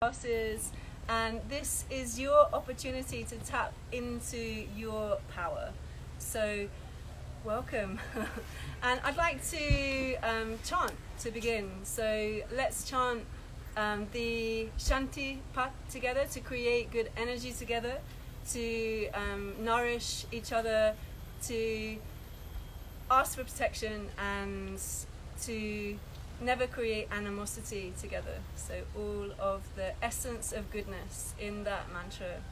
classes, and this is your opportunity to tap into your power. So welcome. And I'd like to chant to begin. So let's chant the Shakti path together to create good energy together, to nourish each other, to ask for protection, and to never create animosity together. So all of the essence of goodness in that mantra.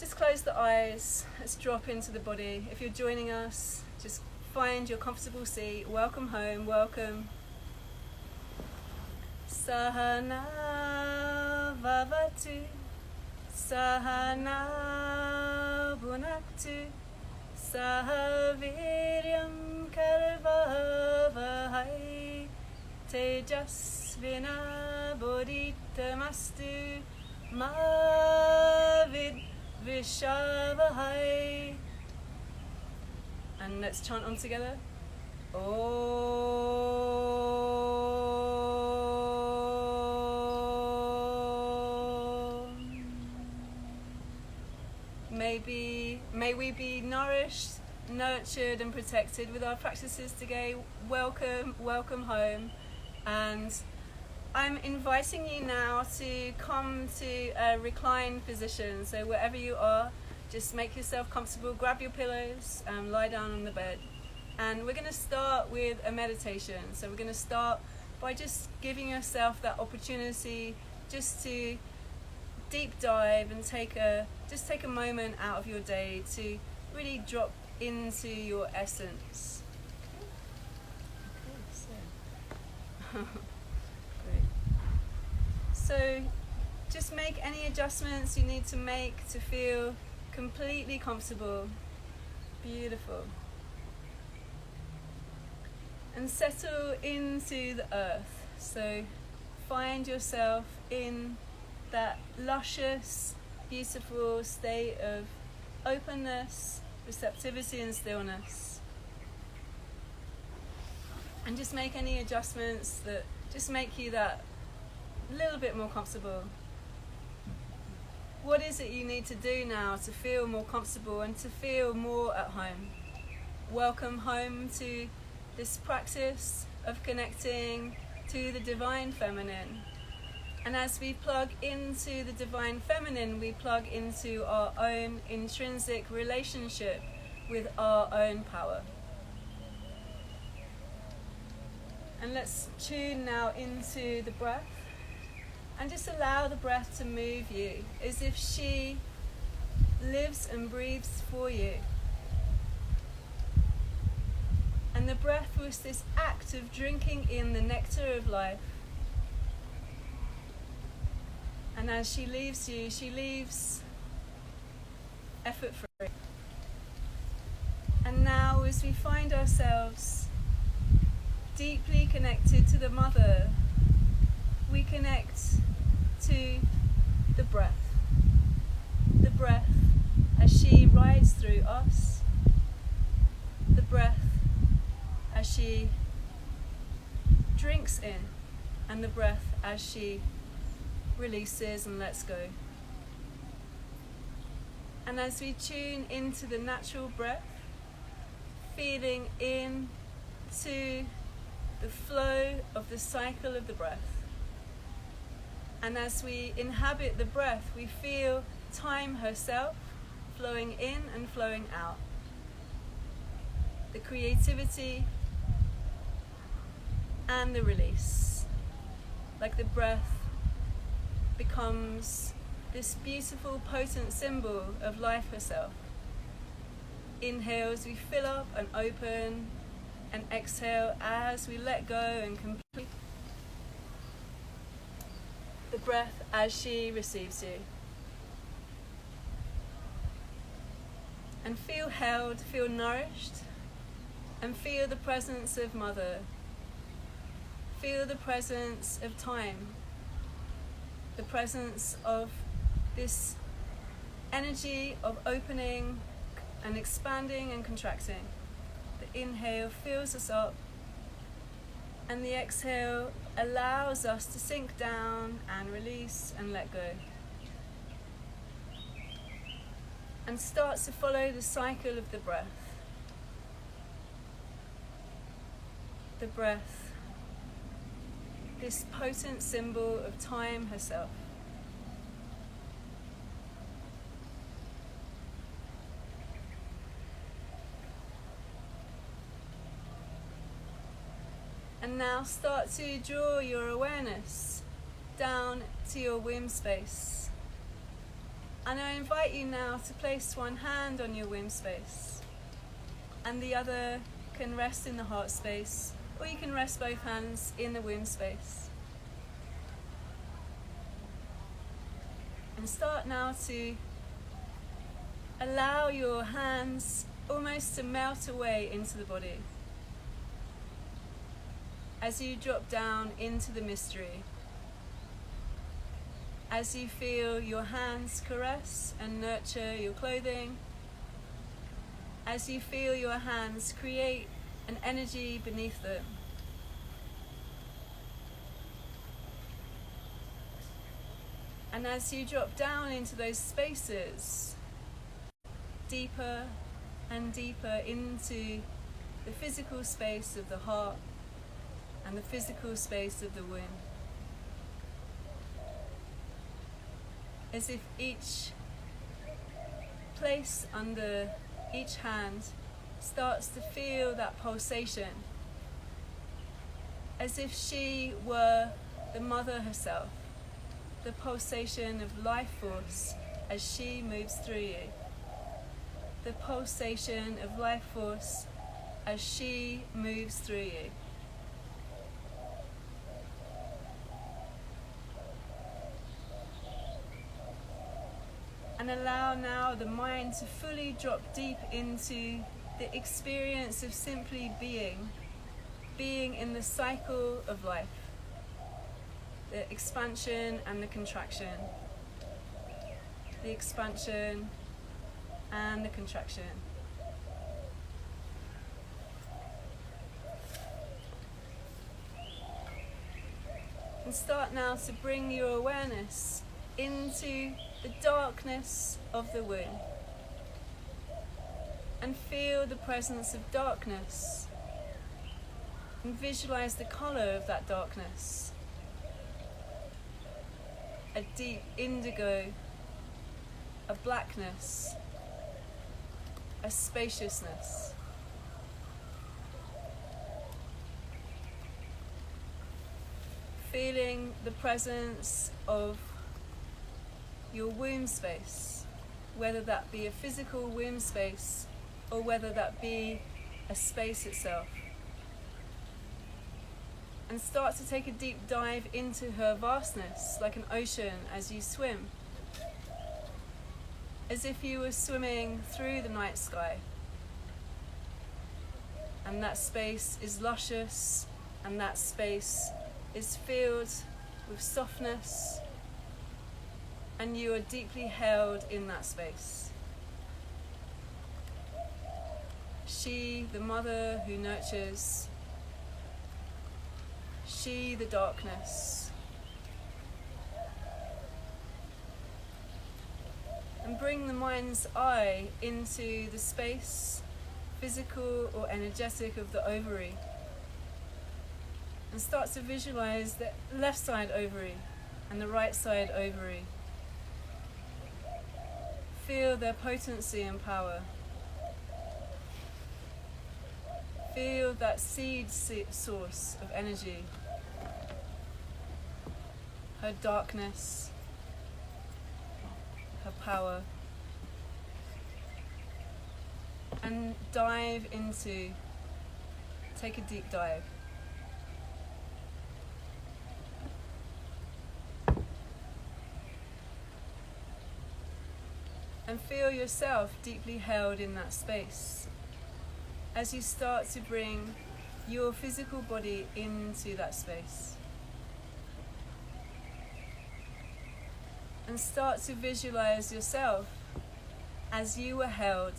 Just close the eyes. Let's drop into the body. If you're joining us, just find your comfortable seat. Welcome home. Welcome. Sahana vavatu, sahana bhunaktu, sahaviryam karvavahai, tejasvina bodhitamastu, Maha Vidya. And let's chant on together. May we be nourished, nurtured and protected with our practices today. Welcome home. And I'm inviting you now to come to a reclined position. So wherever you are, just make yourself comfortable, grab your pillows, lie down on the bed. And we're going to start with a meditation. So we're going to start by just giving yourself that opportunity just to deep dive and take a moment out of your day to really drop into your essence. Okay, great. So just make any adjustments you need to make to feel completely comfortable. Beautiful. And settle into the earth. So find yourself in that luscious, beautiful state of openness, receptivity and stillness. And just make any adjustments that just make you that little bit more comfortable. What is it you need to do now to feel more comfortable and to feel more at home? Welcome home to this practice of connecting to the divine feminine. And as we plug into the divine feminine, we plug into our own intrinsic relationship with our own power. And let's tune now into the breath. And just allow the breath to move you as if she lives and breathes for you. And the breath was this act of drinking in the nectar of life. And as she leaves you, she leaves effort-free. And now as we find ourselves deeply connected to the mother, we connect to the breath. The breath as she rides through us. The breath as she drinks in. And the breath as she releases and lets go. And as we tune into the natural breath, feeling in to the flow of the cycle of the breath. And as we inhabit the breath, we feel time herself flowing in and flowing out. The creativity and the release. Like the breath becomes this beautiful, potent symbol of life herself. Inhale as we fill up and open, and exhale as we let go and complete. The breath as she receives you. And feel held, feel nourished, and feel the presence of Mother. Feel the presence of time. The presence of this energy of opening and expanding and contracting. The inhale fills us up, and the exhale allows us to sink down and release and let go. And start to follow the cycle of the breath. The breath, this potent symbol of time herself. And now start to draw your awareness down to your womb space. And I invite you now to place one hand on your womb space, and the other can rest in the heart space, or you can rest both hands in the womb space. And start now to allow your hands almost to melt away into the body as you drop down into the mystery. As you feel your hands caress and nurture your clothing, as you feel your hands create an energy beneath them. And as you drop down into those spaces, deeper and deeper into the physical space of the heart and the physical space of the womb. As if each place under each hand starts to feel that pulsation, as if she were the mother herself, the pulsation of life force as she moves through you, the pulsation of life force as she moves through you. And allow now the mind to fully drop deep into the experience of simply being in the cycle of life, the expansion and the contraction, the expansion and the contraction. And start now to bring your awareness into the darkness of the womb, and feel the presence of darkness, and visualize the color of that darkness, a deep indigo, a blackness, a spaciousness. Feeling the presence of your womb space, whether that be a physical womb space or whether that be a space itself. And start to take a deep dive into her vastness, like an ocean as you swim. As if you were swimming through the night sky. And that space is luscious, and that space is filled with softness, and you are deeply held in that space. She, the mother who nurtures, she, the darkness. And bring the mind's eye into the space, physical or energetic, of the ovary. And start to visualize the left side ovary and the right side ovary. Feel their potency and power. Feel that seed source of energy. Her darkness, her power. And dive into, take a deep dive. And feel yourself deeply held in that space as you start to bring your physical body into that space. And start to visualize yourself as you were held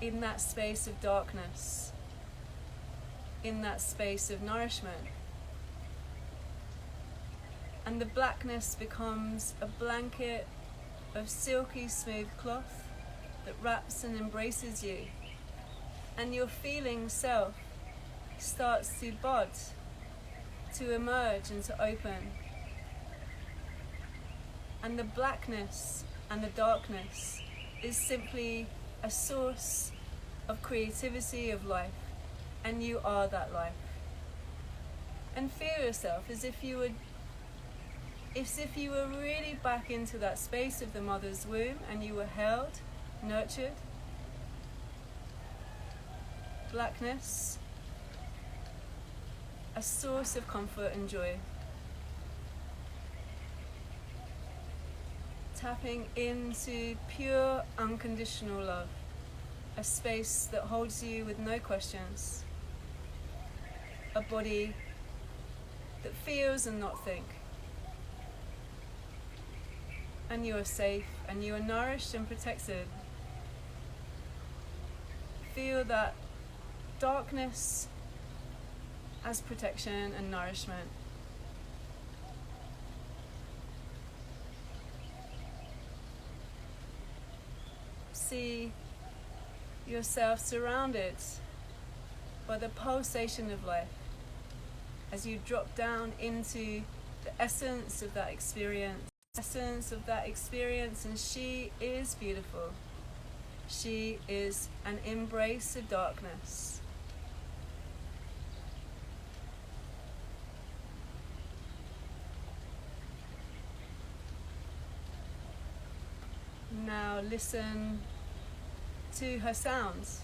in that space of darkness, in that space of nourishment. and the blackness becomes a blanket of silky smooth cloth that wraps and embraces you, and your feeling self starts to bud, to emerge and to open. And the blackness and the darkness is simply a source of creativity of life, and you are that life. And feel yourself as if you were really back into that space of the mother's womb, and you were held, nurtured. Blackness, a source of comfort and joy. Tapping into pure, unconditional love, a space that holds you with no questions, a body that feels and not think. And you are safe, and you are nourished and protected. Feel that darkness as protection and nourishment. See yourself surrounded by the pulsation of life as you drop down into the essence of that experience. And she is beautiful. She is an embrace of darkness. Now listen to her sounds.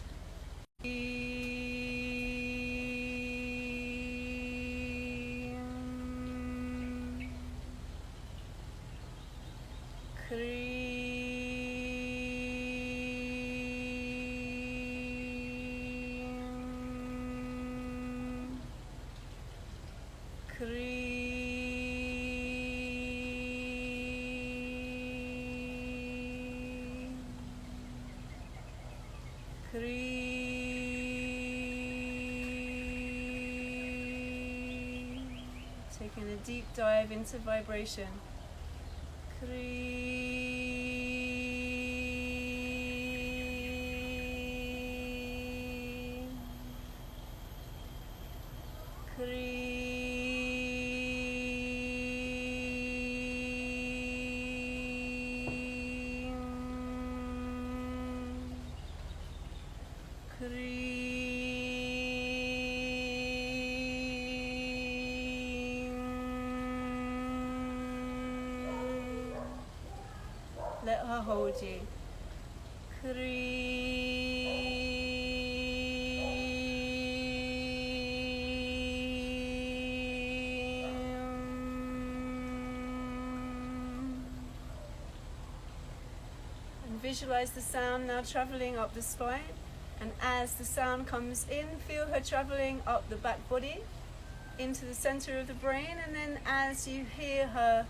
Taking a deep dive into vibration. Let her hold you. And visualize the sound now traveling up the spine. And as the sound comes in, feel her traveling up the back body into the center of the brain. And then as you hear her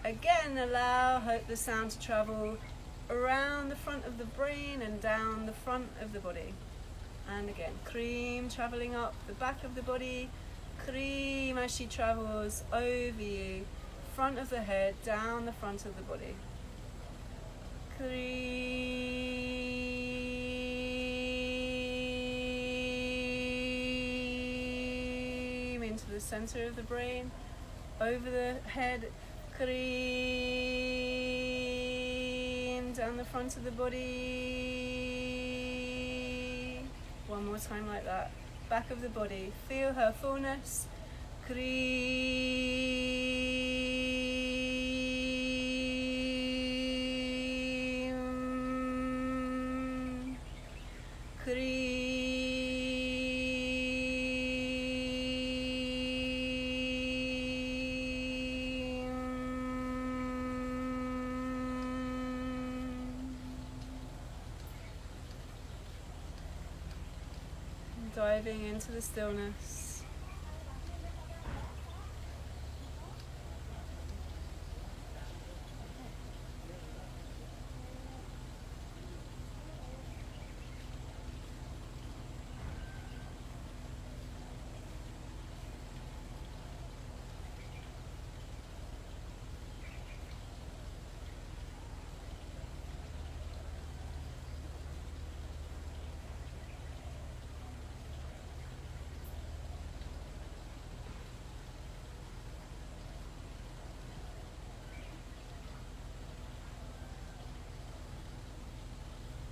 again, allow the sound to travel around the front of the brain and down the front of the body. And again, cream traveling up the back of the body, cream as she travels over you, front of the head, down the front of the body. Cream into the center of the brain, over the head, cream down the front of the body. One more time like that. Back of the body. Feel her fullness. Cream. Cream. Diving into the stillness.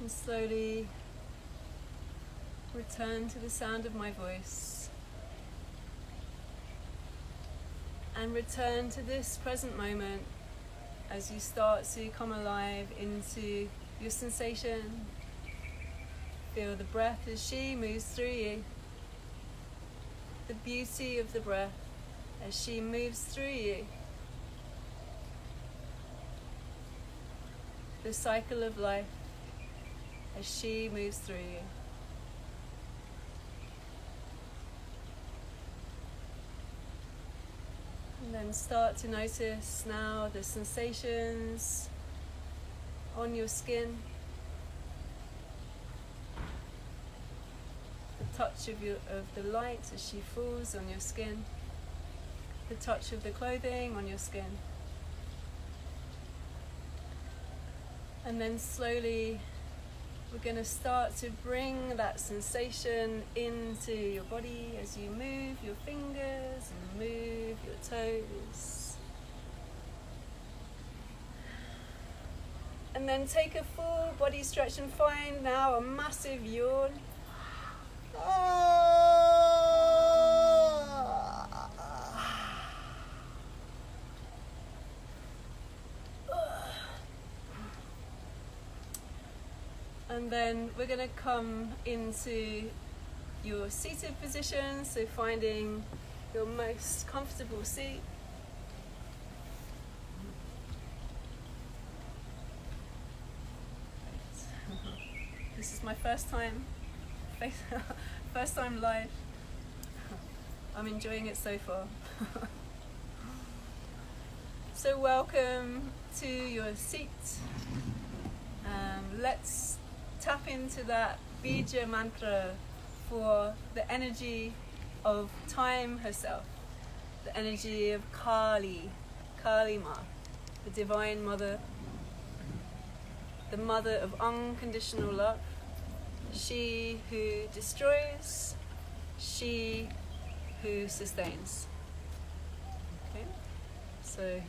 And slowly return to the sound of my voice. And return to this present moment as you start to come alive into your sensation. Feel the breath as she moves through you. The beauty of the breath as she moves through you. The cycle of life as she moves through you. And then start to notice now the sensations on your skin. The touch of the light as she falls on your skin. The touch of the clothing on your skin. And then slowly we're going to start to bring that sensation into your body as you move your fingers and move your toes. And then take a full body stretch and find now a massive yawn. And then we're going to come into your seated position, so finding your most comfortable seat. This is my first time live. I'm enjoying it so far. So welcome to your seat. Let's tap into that Bija mantra for the energy of time herself, the energy of Kali, Kali Ma, the Divine Mother, the Mother of unconditional love, she who destroys, she who sustains. Okay? So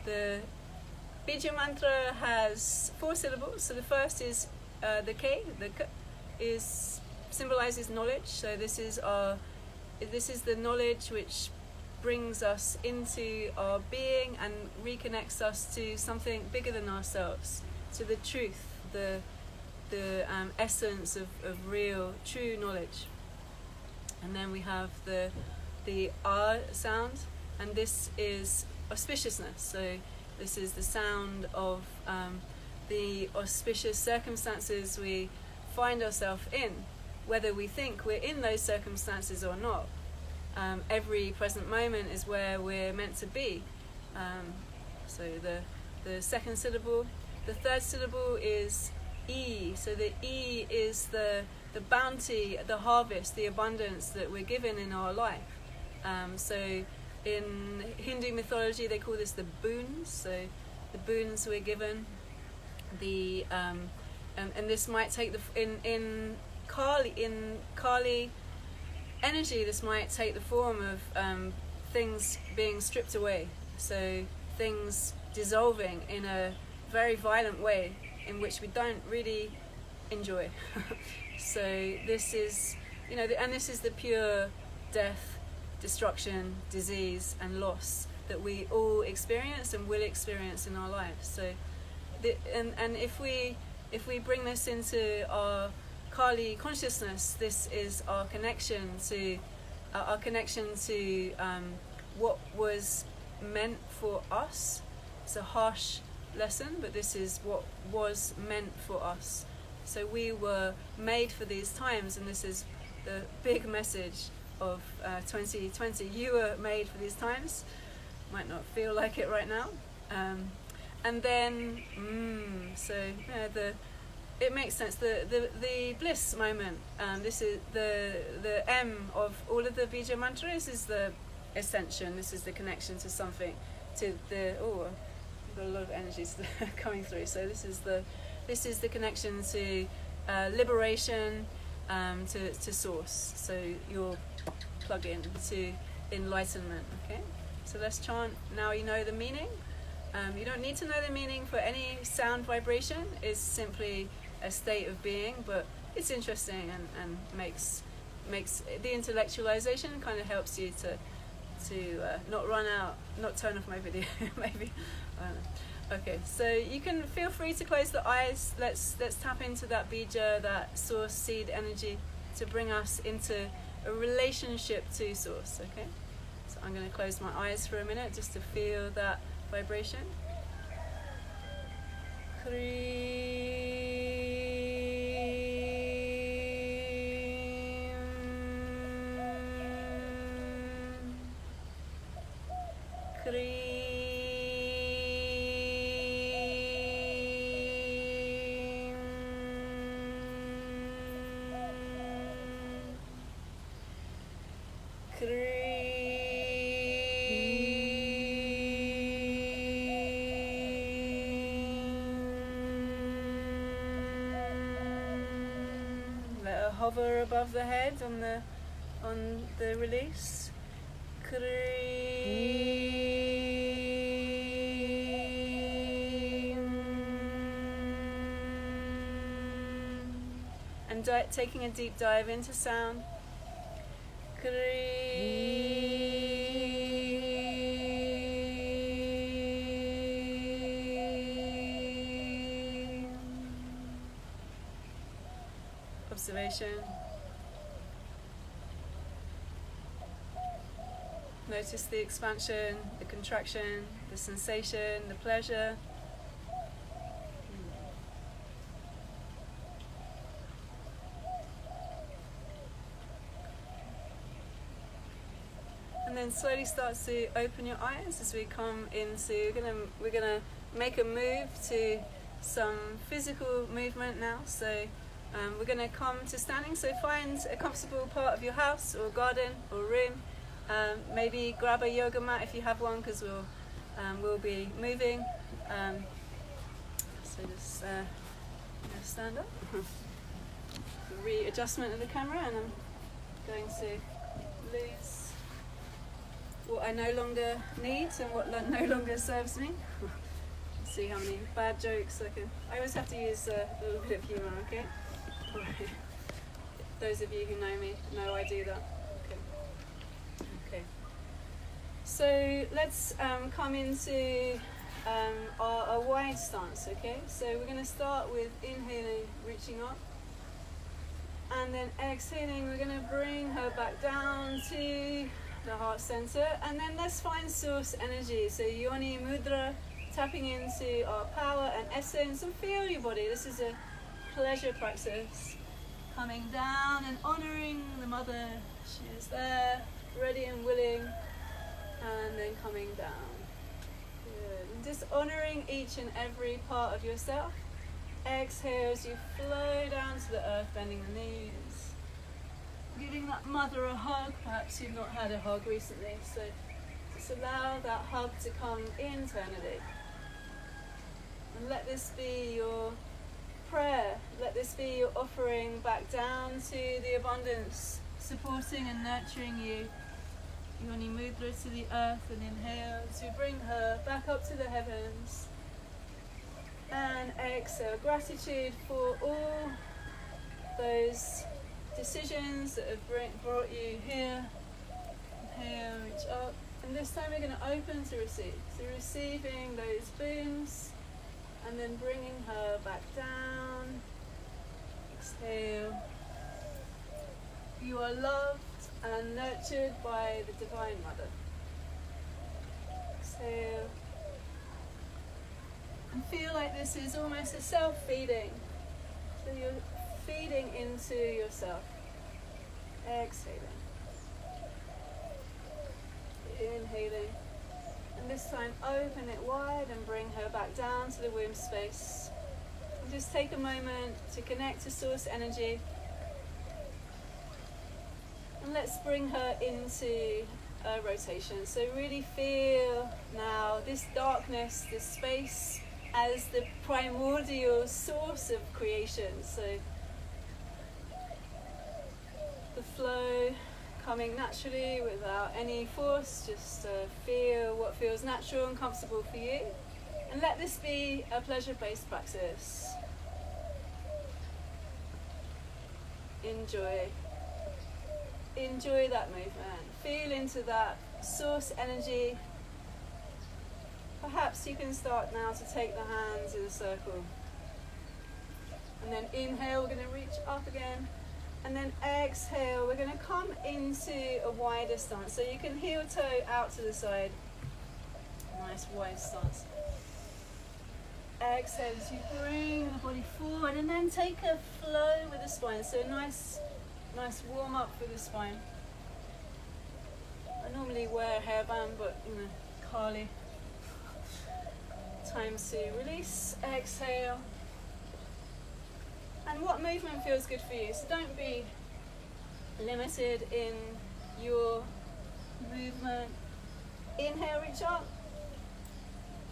the Bija mantra has 4 syllables. So the first is the K. The K symbolizes knowledge. So this is the knowledge which brings us into our being and reconnects us to something bigger than ourselves, to the truth, the essence of real, true knowledge. And then we have the R sound, and this is auspiciousness. So this is the sound of the auspicious circumstances we find ourselves in, whether we think we're in those circumstances or not. Every present moment is where we're meant to be. So the second syllable. The third syllable is E. So the E is the bounty, the harvest, the abundance that we're given in our life. So in Hindu mythology they call this the boons. So the boons we're given. And this might take in Kali energy, this might take the form of things being stripped away. So things dissolving in a very violent way in which we don't really enjoy. So this is, and this is the pure death, destruction, disease and loss that we all experience and will experience in our lives. So and if we bring this into our Kali consciousness, this is our connection to what was meant for us. It's a harsh lesson, but this is what was meant for us. So we were made for these times, and this is the big message of 2020. You were made for these times. Might not feel like it right now. And then, it makes sense. The bliss moment. This is the M of all of the Bija mantras is the ascension. This is the connection to something, to the. Oh, I've got a lot of energies coming through. So this is the connection to liberation, to source. So you'll plug in to enlightenment. Okay. So let's chant. Now you know the meaning. You don't need to know the meaning for any sound vibration. It's simply a state of being, but it's interesting and makes the intellectualization kind of helps you to not turn off my video maybe. I don't know. Okay, so you can feel free to close the eyes. Let's tap into that bija, that source seed energy, to bring us into a relationship to source. Okay, so I'm going to close my eyes for a minute just to feel that vibration. Let her hover above the head on the release. And taking a deep dive into sound. Observation. Notice the expansion, the contraction, the sensation, the pleasure. And then slowly start to open your eyes as we come into, we're gonna make a move to some physical movement now. So we're gonna come to standing. So find a comfortable part of your house or garden or room. Maybe grab a yoga mat if you have one, because we'll be moving. So just stand up. Readjustment of the camera, and I'm going to lose what I no longer need and what no longer serves me. See how many bad jokes I can. I always have to use a little bit of humour, okay? Right. Those of you who know me know I do that. Okay. So let's come into our wide stance, okay? So we're going to start with inhaling, reaching up. And then exhaling, we're going to bring her back down to the heart center. And then let's find source energy. So yoni mudra, tapping into our power and essence, and feel your body. This is a pleasure practice. Coming down and honoring the mother. She is there, ready and willing. And then coming down. Good. And just honoring each and every part of yourself. Exhale as you flow down to the earth, bending the knees. Giving that mother a hug. Perhaps you've not had a hug recently, so just allow that hug to come internally. And let this be your prayer. Let this be your offering back down to the abundance, supporting and nurturing you. Yoni mudra to the earth, and inhale to bring her back up to the heavens. And exhale, gratitude for all those decisions that have brought you here. Inhale, reach up. And this time we're going to open to receive. So receiving those booms, and then bringing her back down. Exhale. You are loved and nurtured by the Divine Mother. Exhale. And feel like this is almost a self-feeding. So you're feeding into yourself. Exhaling. Inhaling. And this time open it wide and bring her back down to the womb space. And just take a moment to connect to source energy. And let's bring her into a rotation. So really feel now this darkness, this space, as the primordial source of creation. So the flow coming naturally without any force, just feel what feels natural and comfortable for you. And let this be a pleasure-based practice. enjoy. Enjoy that movement. Feel into that source energy. Perhaps you can start now to take the hands in a circle. And then inhale, we're going to reach up again. And then exhale, we're going to come into a wider stance. So you can heel toe out to the side. Nice wide stance. Exhale as you bring the body forward, and then take a flow with the spine. So nice warm up for the spine. I normally wear a hairband, but Kali. Time to release, exhale. And what movement feels good for you? So don't be limited in your movement. Inhale, reach up.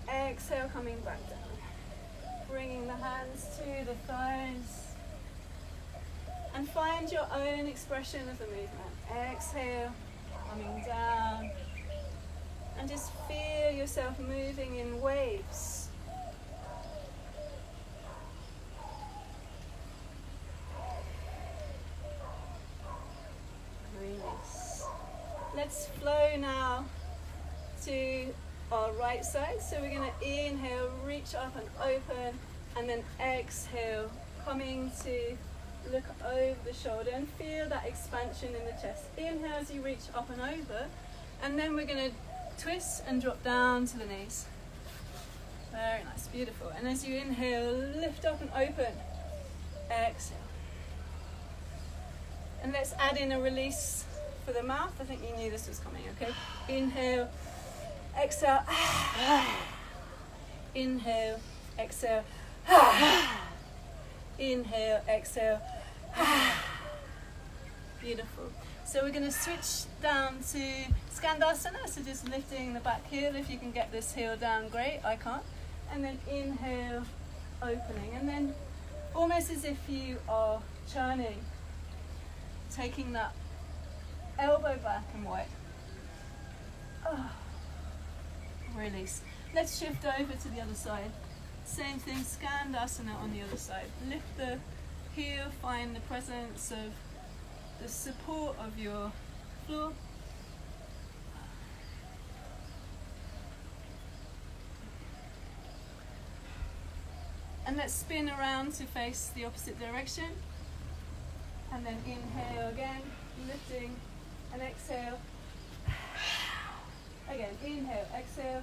Exhale, coming back down. Bringing the hands to the thighs. And find your own expression of the movement. Exhale, coming down. And just feel yourself moving in waves. Release. Let's flow now to our right side. So we're going to inhale, reach up and open, and then exhale, coming to look over the shoulder and feel that expansion in the chest. Inhale as you reach up and over, and then we're going to twist and drop down to the knees. Very nice, beautiful. And as you inhale, lift up and open. Exhale. And let's add in a release for the mouth. I think you knew this was coming, okay? Inhale, exhale. Inhale, exhale. Inhale, exhale. Beautiful. So we're going to switch down to Skandasana, so just lifting the back heel. If you can get this heel down, great. I can't. And then inhale, opening. And then almost as if you are churning, taking that elbow back and wide. Release. Let's shift over to the other side. Same thing, Skandasana on the other side. Lift the heel, find the presence of the support of your floor. And let's spin around to face the opposite direction. And then inhale again, lifting, and exhale. Again, inhale, exhale.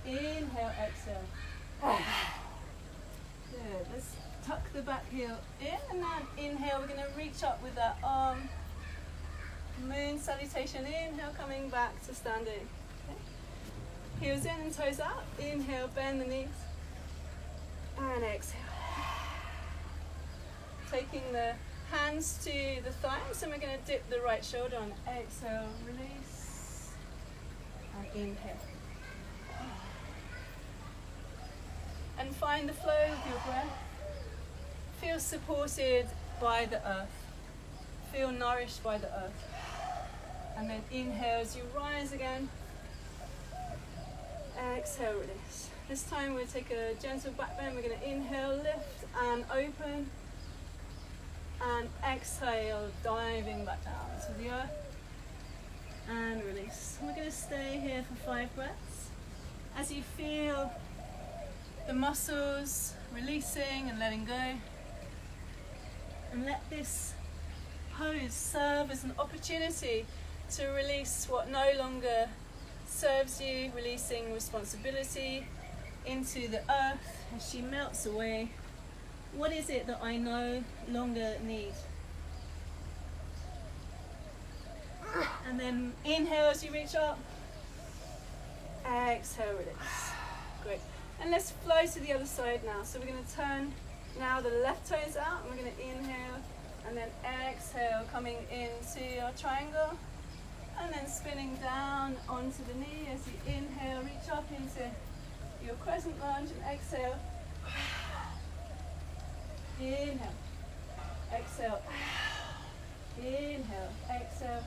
Inhale, exhale. Good. Let's tuck the back heel in, and then inhale. We're going to reach up with that arm. Moon salutation. Inhale, coming back to standing. Okay. Heels in and toes out. Inhale, bend the knees. And exhale. Taking the hands to the thighs, and we're going to dip the right shoulder on. Exhale, release. And inhale. And find the flow of your breath. Feel supported by the earth. Feel nourished by the earth. And then inhale as you rise again. Exhale, release. This time we'll take a gentle back bend. We're going to inhale, lift and open. And exhale, diving back down to the earth. And release. We're going to stay here for 5 breaths. As you feel the muscles releasing and letting go. And let this pose serve as an opportunity to release what no longer serves you, releasing responsibility into the earth as she melts away. What is it that I no longer need? And then inhale as you reach up. Exhale, release. Great. And let's flow to the other side now. So we're going to turn now the left toes out, and we're going to inhale and then exhale, coming into our triangle, and then spinning down onto the knee as you inhale, reach up into your crescent lunge, and exhale. Inhale, exhale, inhale, exhale.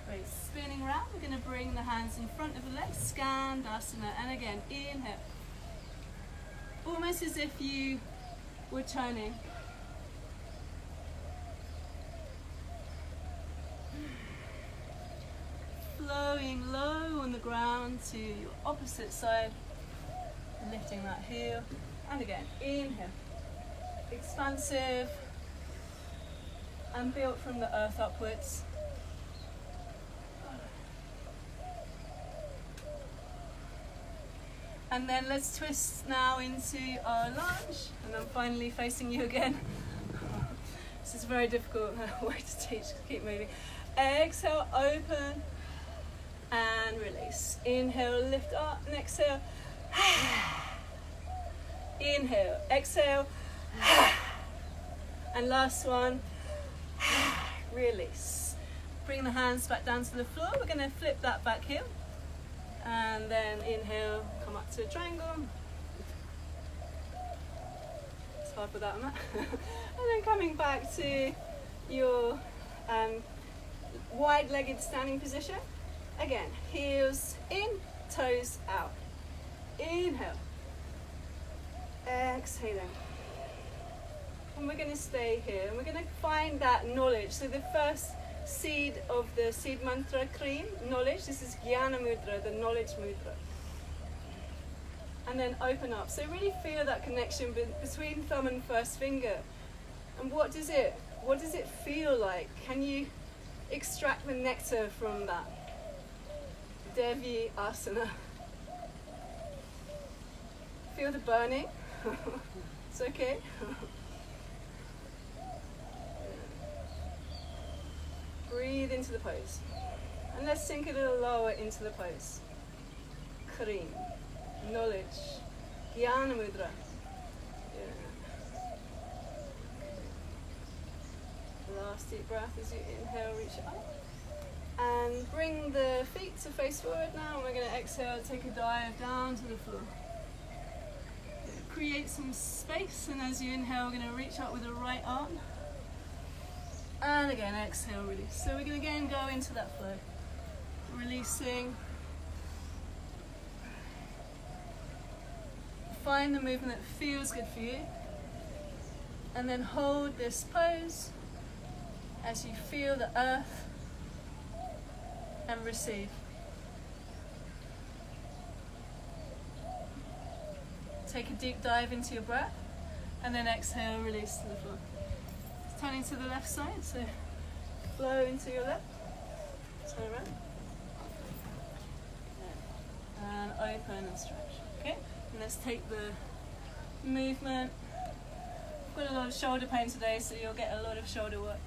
Great, spinning around, we're going to bring the hands in front of the legs, Skandasana, and again, inhale. Almost as if you we're turning. Flowing low on the ground to your opposite side, lifting that heel, and again, inhale, expansive, and built from the earth upwards. And then let's twist now into our lunge, and I'm finally facing you again. This is a very difficult way to teach, keep moving. Exhale, open, and release. Inhale, lift up, and exhale. Inhale, exhale, and last one, release. Bring the hands back down to the floor. We're going to flip that back heel. And then inhale, come up to a triangle. It's hard with that on that. And then coming back to your wide-legged standing position. Again, heels in, toes out. Inhale. Exhaling. And we're going to stay here. And we're going to find that knowledge. So the first seed of the seed mantra cream, knowledge. This is Jnana Mudra, the knowledge mudra. And then open up. So really feel that connection between thumb and first finger. And what does it feel like? Can you extract the nectar from that? Devi asana. Feel the burning? It's okay. Breathe into the pose. And let's sink a little lower into the pose. Cream. Knowledge. Jnana Mudra. Yeah. Last deep breath as you inhale, reach up. And bring the feet to face forward now. And we're going to exhale, take a dive down to the floor. Create some space, and as you inhale, we're going to reach up with the right arm. And again, exhale, release. So we're going to again go into that flow. Releasing. Find the movement that feels good for you. And then hold this pose as you feel the earth and receive. Take a deep dive into your breath, and then exhale, release to the floor. Turning to the left side, so flow into your left, turn around, and open and stretch. Okay, and let's take the movement. I've got a lot of shoulder pain today, so you'll get a lot of shoulder work.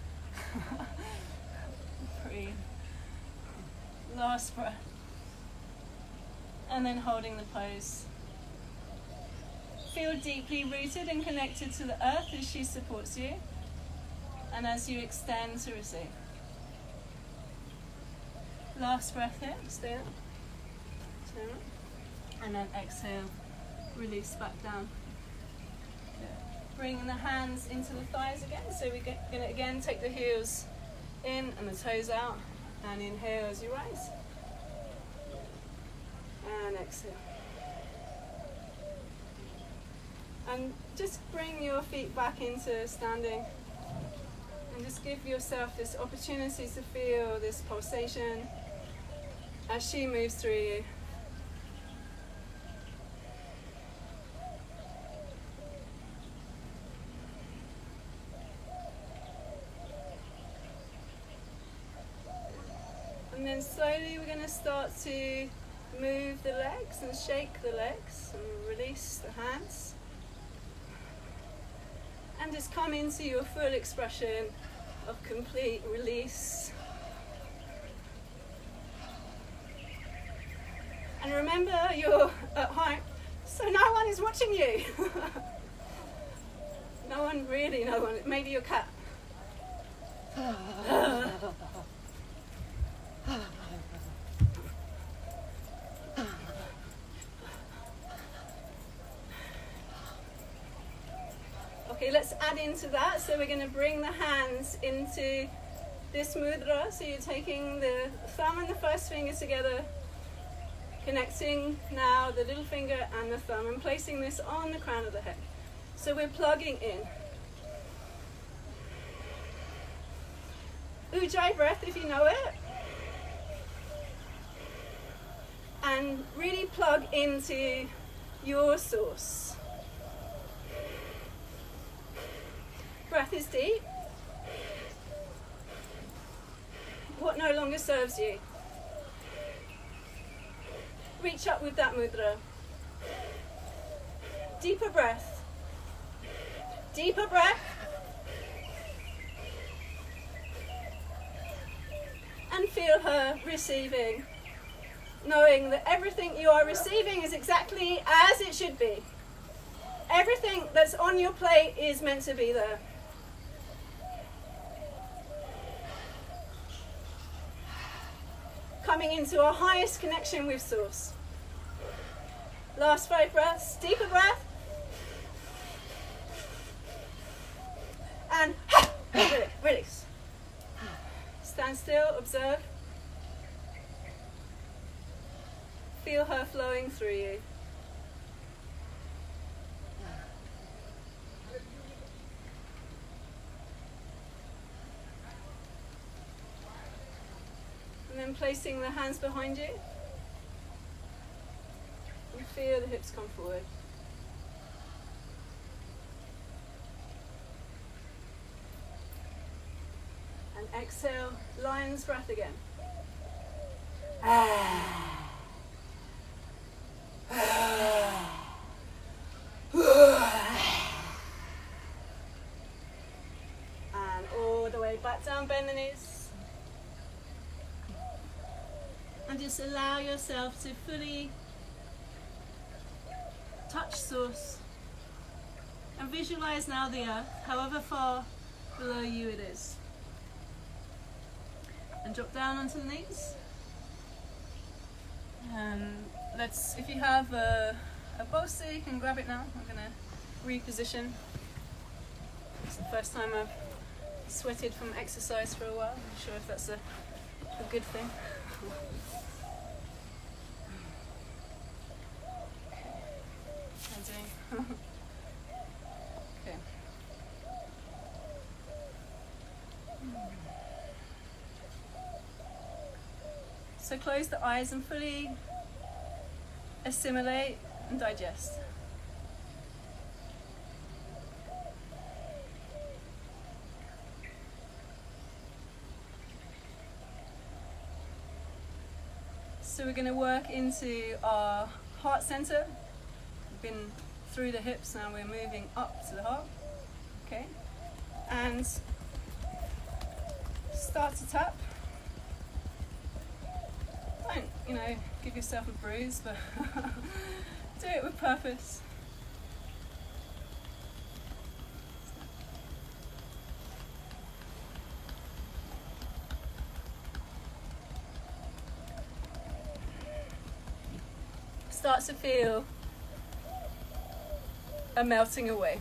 Breathe. Last breath, and then holding the pose. Feel deeply rooted and connected to the earth as she supports you, and as you extend to receive. Last breath here, stay up, turn up, and then exhale, release back down. Bring the hands into the thighs again, so we're going to again take the heels in and the toes out, and inhale as you rise, and exhale. And just bring your feet back into standing, and just give yourself this opportunity to feel this pulsation as she moves through you. And then slowly we're going to start to move the legs and shake the legs and release the hands. And just come into your full expression of complete release. And remember, you're at home, so no one is watching you. No one, maybe your cat. Okay, let's add into that. So we're going to bring the hands into this mudra. So you're taking the thumb and the first finger together, connecting now the little finger and the thumb, and placing this on the crown of the head. So we're plugging in. Ujjayi breath if you know it. And really plug into your source. Breath is deep. What no longer serves you. Reach up with that mudra. Deeper breath. Deeper breath. And feel her receiving. Knowing that everything you are receiving is exactly as it should be. Everything that's on your plate is meant to be there. Coming into our highest connection with Source. Last 5 breaths, deeper breath. And release. Stand still, observe. Feel her flowing through you. And then placing the hands behind you. And feel the hips come forward. And exhale, lion's breath again. And all the way back down, bend the knees. And just allow yourself to fully touch Source. And visualize now the earth, however far below you it is. And drop down onto the knees. And if you have a bolster, you can grab it now. I'm going to reposition. It's the first time I've sweated from exercise for a while. I'm not sure if that's a good thing. How am I doing? Okay. So close the eyes and fully assimilate and digest. So we're going to work into our heart center. We've been through the hips, now we're moving up to the heart. Okay? And start to tap. Don't, give yourself a bruise, but do it with purpose. Start to feel a melting away.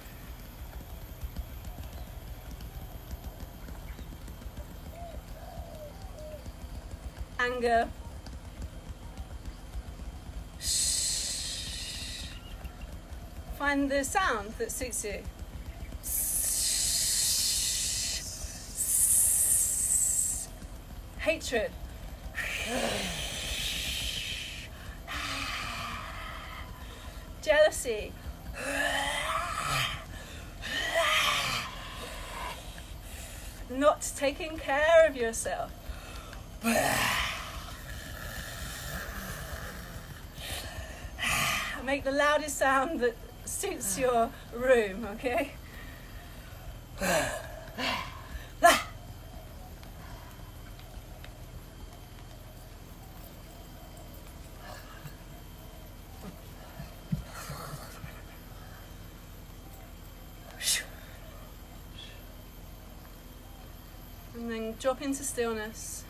Anger. Find the sound that suits you. Hatred. Jealousy. Not taking care of yourself. Make the loudest sound that suits your room, okay? And then drop into stillness.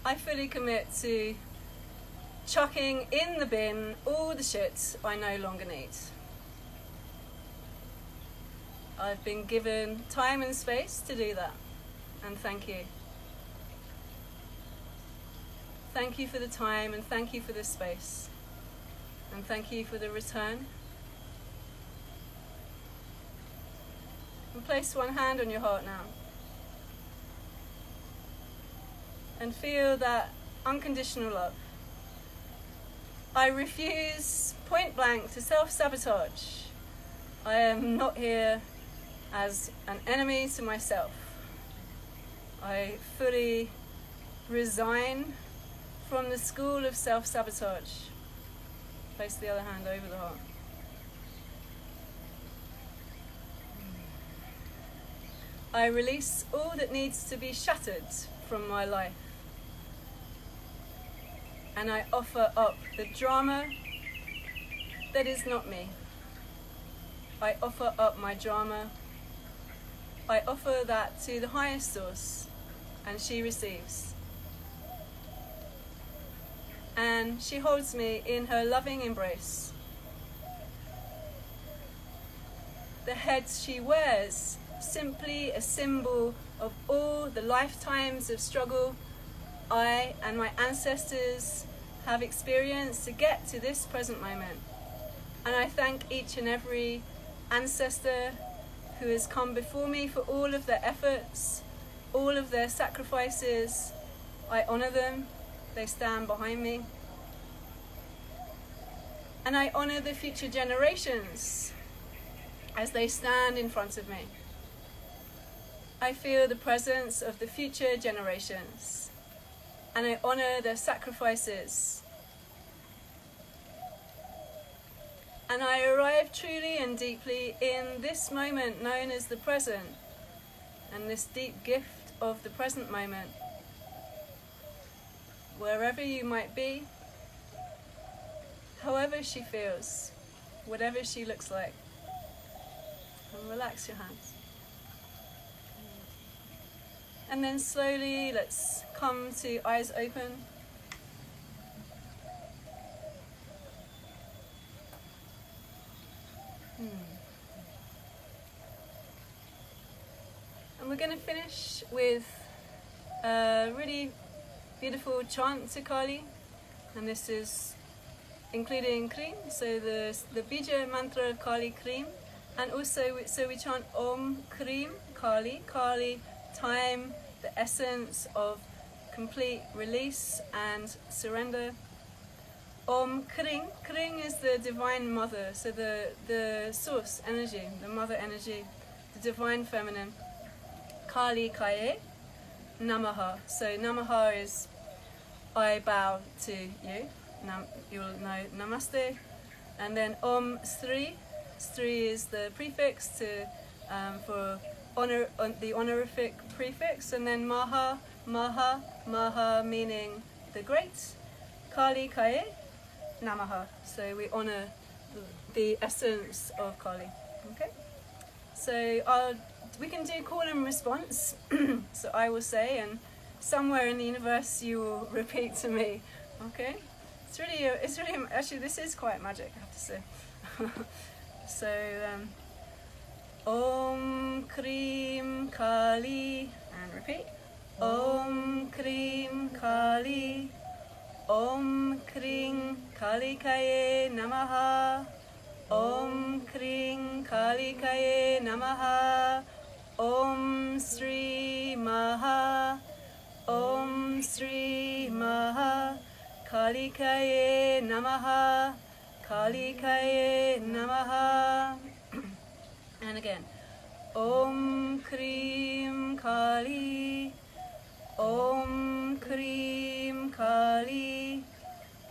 I fully commit to chucking in the bin all the shit I no longer need. I've been given time and space to do that, and thank you. Thank you for the time, and thank you for this space. And thank you for the return. And place one hand on your heart now. And feel that unconditional love. I refuse point blank to self-sabotage. I am not here as an enemy to myself. I fully resign from the school of self-sabotage. Place the other hand over the heart. I release all that needs to be shattered from my life. And I offer up the drama that is not me. I offer up my drama. I offer that to the highest source, and she receives. And she holds me in her loving embrace. The head she wears, simply a symbol of all the lifetimes of struggle I and my ancestors have experienced to get to this present moment. And I thank each and every ancestor who has come before me for all of their efforts, all of their sacrifices. I honor them. They stand behind me. And I honor the future generations as they stand in front of me. I feel the presence of the future generations, and I honor their sacrifices. And I arrive truly and deeply in this moment known as the present, and this deep gift of the present moment. Wherever you might be, however she feels, whatever she looks like. And relax your hands. And then slowly let's come to eyes open. And we're going to finish with a really beautiful chant to Kali. And this is including Krim, so the Bija mantra of Kali Krim. And also, so we chant Om Krim Kali, Kali, time, the essence of complete release and surrender. Om Kring, Kring is the divine mother, so the source energy, the mother energy, the divine feminine. Kali Kaye, Namaha. So Namaha is I bow to you. You'll know Namaste. And then Om Sri. Sri is the prefix to for honor, the honorific prefix. And then Maha, Maha, Maha meaning the great. Kali Kaye, Namaha. So we honor the essence of Kali. Okay. So we can do call and response. So I will say, and somewhere in the universe you will repeat to me. Okay. It's really actually this is quite magic, I have to say. So Om Krim Kali, and repeat. Om Krim Kali. Om Kring Kali Kaye Namaha. Om Kring Kali Kaye Namaha. Om Sri Maha. Om Sri Maha. Kali Kaye Namaha. Kali Kaye Namaha. And again. Om Krim Kali. Om Krim Kali.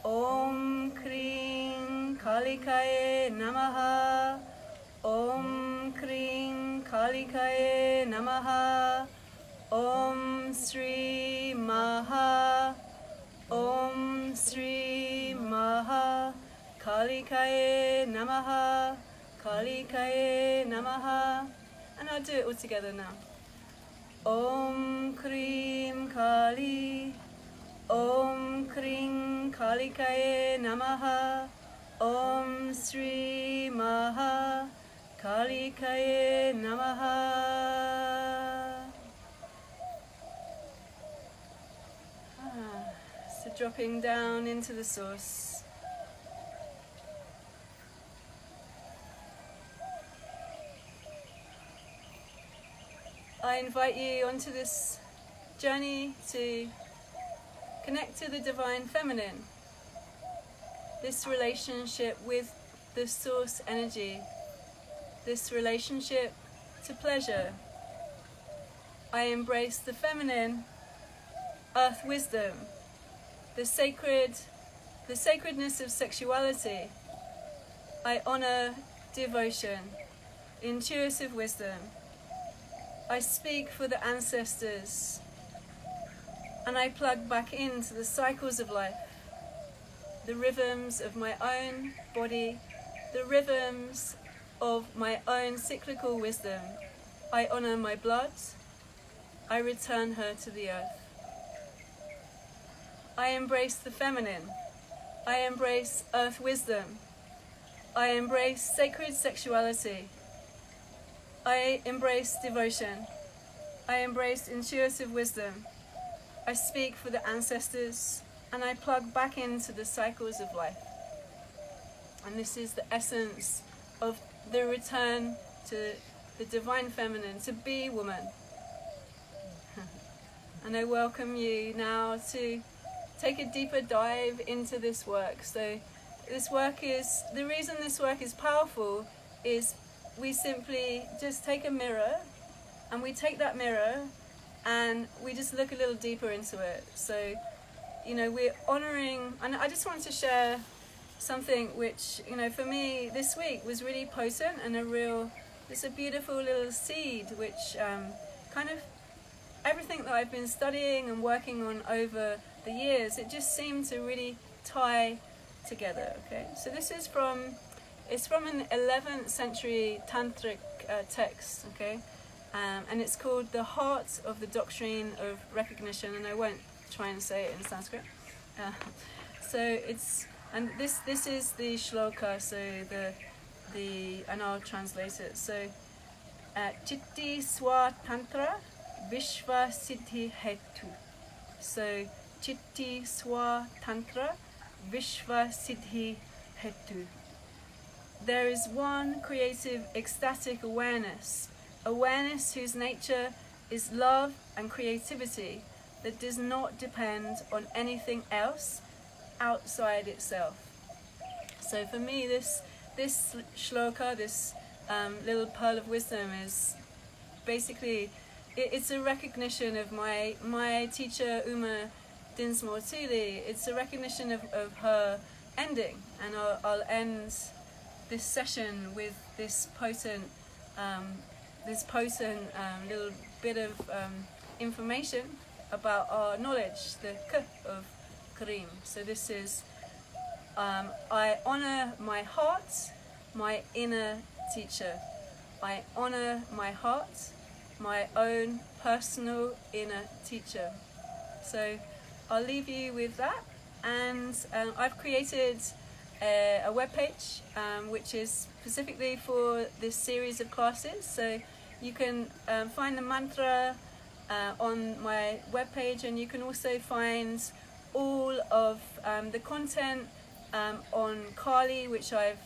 Om Kring Kali Kaye Namaha. Om Kring Kali Kaye Namaha. Om Sri Maha. Om Sri Maha. Kali Kaye Namaha. Kali Kaye Namaha. And I'll do it all together now. Om Krim Kali. Om Kring Kali Kaye Namaha. Om Sri Maha. Kali Kaye Namaha. So dropping down into the source. I invite you onto this journey to connect to the divine feminine, this relationship with the source energy, this relationship to pleasure. I embrace the feminine, earth wisdom, the sacredness of sexuality. I honor devotion, intuitive wisdom. I speak for the ancestors, and I plug back into the cycles of life, the rhythms of my own body, the rhythms of my own cyclical wisdom. I honor my blood. I return her to the earth. I embrace the feminine. I embrace earth wisdom. I embrace sacred sexuality. I embrace devotion. I embrace intuitive wisdom. I speak for the ancestors, and I plug back into the cycles of life. And this is the essence of the return to the divine feminine, to be woman. And I welcome you now to take a deeper dive into this work. So this work is, the reason this work is powerful is we simply just take a mirror, and we take that mirror and we just look a little deeper into it. So, you know, we're honoring, and I just wanted to share something which, you know, for me this week was really potent and it's a beautiful little seed which kind of everything that I've been studying and working on over the years, it just seemed to really tie together. Okay, so this is it's from an 11th century tantric text, okay, and it's called The Heart of the Doctrine of Recognition, and I won't try and say it in Sanskrit. And this is the shloka, so and I'll translate it. So Chitti Swa Tantra Vishva Siddhi Hetu. So Chitti Swa Tantra Vishva Siddhi Hetu. There is one creative ecstatic awareness whose nature is love and creativity that does not depend on anything else outside itself. So for me, this shloka, this little pearl of wisdom is basically, it's a recognition of my teacher Uma Dinsmore Thule. It's a recognition of her ending, and I'll end this session with this potent little bit of information about our knowledge, the K of Karim. So this is, I honor my heart, my inner teacher. I honor my heart, my own personal inner teacher. So I'll leave you with that, and I've created a webpage which is specifically for this series of classes. So you can find the mantra on my webpage, and you can also find all of the content on Kali, which I've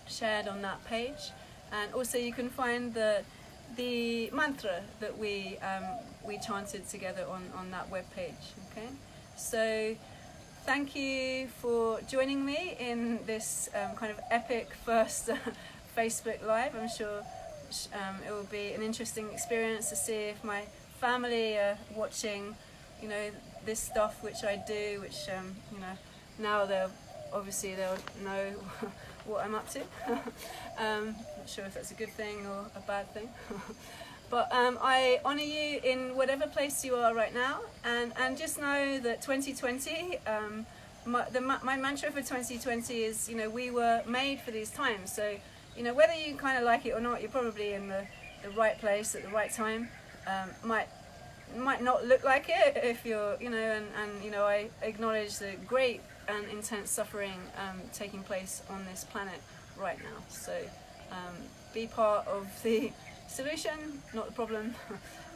shared on that page, and also you can find the mantra that we chanted together on that webpage. Okay, so thank you for joining me in this kind of epic first Facebook Live. I'm sure it will be an interesting experience to see if my family are watching, you know, this stuff which I do, which, you know, now they'll know what I'm up to. Not sure if that's a good thing or a bad thing. But I honour you in whatever place you are right now, and just know that 2020, my mantra for 2020 is, you know, we were made for these times. So, you know, whether you kind of like it or not, you're probably in the right place at the right time. Might not look like it if you're, you know, and you know, I acknowledge the great and intense suffering taking place on this planet right now. So be part of the solution, not the problem.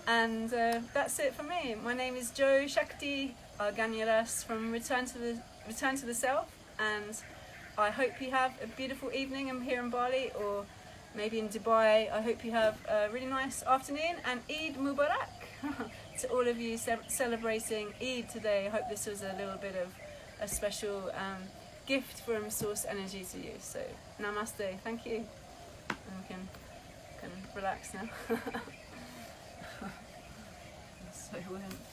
And that's it for me. My name is Jo Shakti Arganyalas from Return to the Self, and I hope you have a beautiful evening. I'm here in Bali, or maybe in Dubai. I hope you have a really nice afternoon, and Eid Mubarak to all of you celebrating Eid today. I hope this was a little bit of a special gift from Source Energy to you. So namaste, thank you, and we can relax now. So weird.